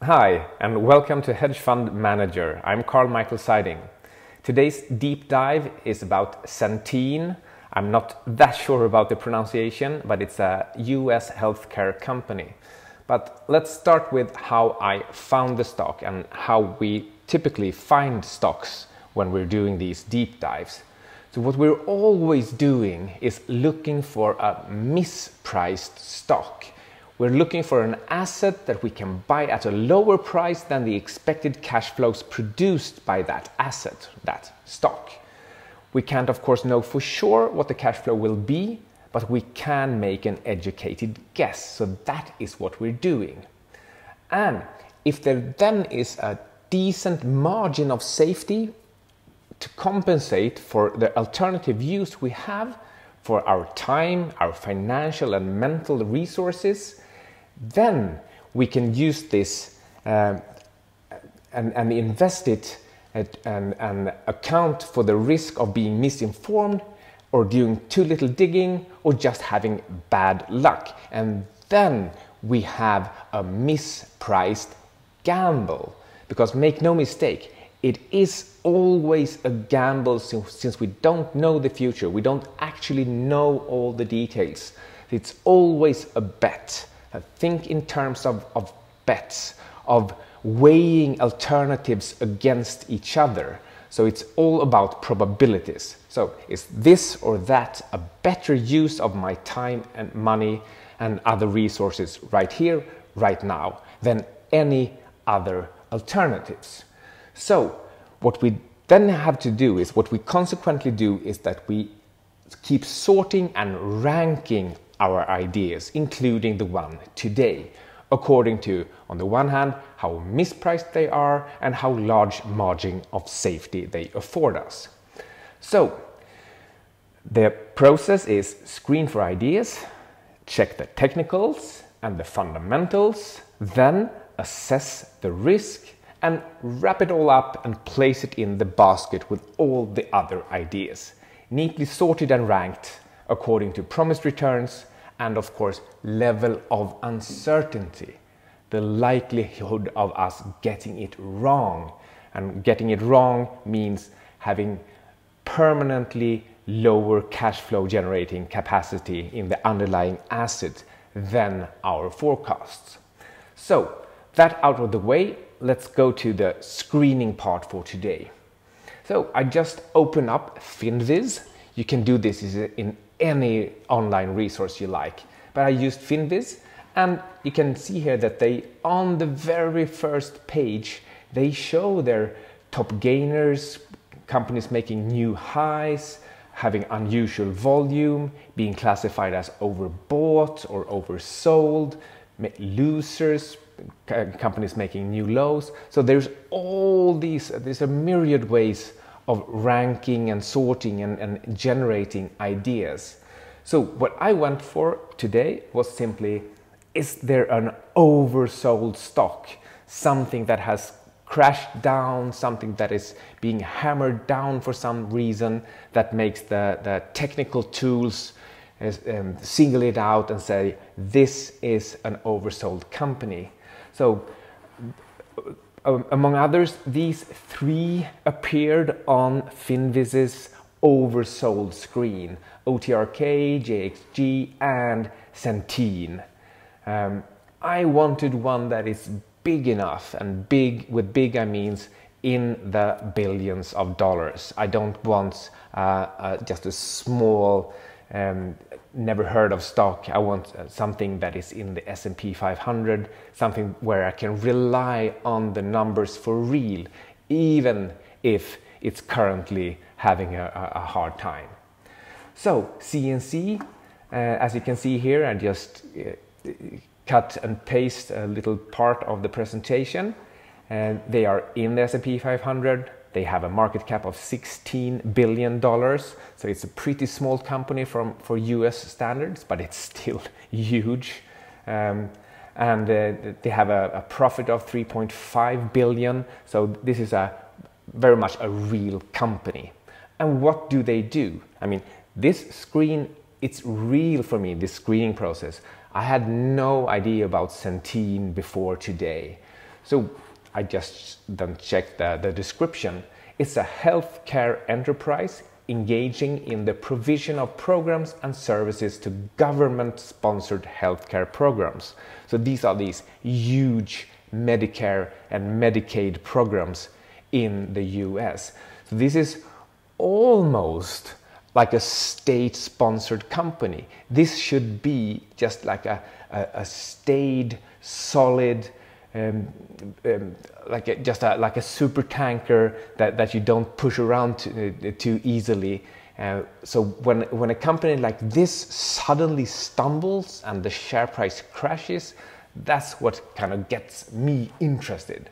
Hi, and welcome to Hedge Fund Manager. I'm Karl-Mikael. Today's deep dive is about Centene. I'm not that sure about the pronunciation, but it's a US healthcare company. But let's start with how I found the stock and how we typically find stocks when we're doing these deep dives. So what we're always doing is looking for a mispriced stock. We're looking for an asset that we can buy at a lower price than the expected cash flows produced by that asset, that stock. We can't, of course, know for sure what the cash flow will be, but we can make an educated guess. So that is what we're doing. And if there then is a decent margin of safety to compensate for the alternative use we have for our time, our financial and mental resources, then we can use this and invest it and account for the risk of being misinformed or doing too little digging or just having bad luck. And then we have a mispriced gamble. Because make no mistake, it is always a gamble since we don't know the future. We don't actually know all the details. It's always a bet. Think in terms of bets, of weighing alternatives against each other. So it's all about probabilities. So is this or that a better use of my time and money and other resources right here, right now, than any other alternatives? So what we then have to do is, what we consequently do is that we keep sorting and ranking our ideas, including the one today, according to, on the one hand, how mispriced they are and how large margin of safety they afford us. So the process is screen for ideas, check the technicals and the fundamentals, then assess the risk and wrap it all up and place it in the basket with all the other ideas, neatly sorted and ranked according to promised returns and, of course, level of uncertainty, the likelihood of us getting it wrong. And getting it wrong means having permanently lower cash flow generating capacity in the underlying asset than our forecasts. So that out of the way, let's go to the screening part for today. So I just open up FinViz. You can do this in any online resource you like, but I used FinViz, and you can see here that they, on the very first page, they show their top gainers, companies making new highs, having unusual volume, being classified as overbought or oversold, losers, companies making new lows. So there's a myriad ways of ranking and sorting and generating ideas. So what I went for today was simply, is there an oversold stock? Something that has crashed down, something that is being hammered down for some reason that makes the technical tools single it out and say, this is an oversold company. So among others, these three appeared on FinViz's oversold screen: OTRK, JXG, and Centene. I wanted one that is big enough, and with big I mean in the billions of dollars. I don't want just a small, never heard of stock. I want something that is in the S&P 500, something where I can rely on the numbers for real, even if it's currently having a hard time. So CNC, as you can see here, I just cut and paste a little part of the presentation, and they are in the S&P 500. They have a market cap of $16 billion, so it's a pretty small company for US standards, but it's still huge. And they have a profit of 3.5 billion, so this is very much a real company. And what do they do? I mean, this screen, it's real for me, this screening process. I had no idea about Centene before today. So I just then checked the description. It's a healthcare enterprise engaging in the provision of programs and services to government-sponsored healthcare programs. So these are these huge Medicare and Medicaid programs in the US. So this is almost like a state-sponsored company. This should be just like a staid, solid, like a super tanker that you don't push around too easily. So when a company like this suddenly stumbles and the share price crashes, that's what kind of gets me interested.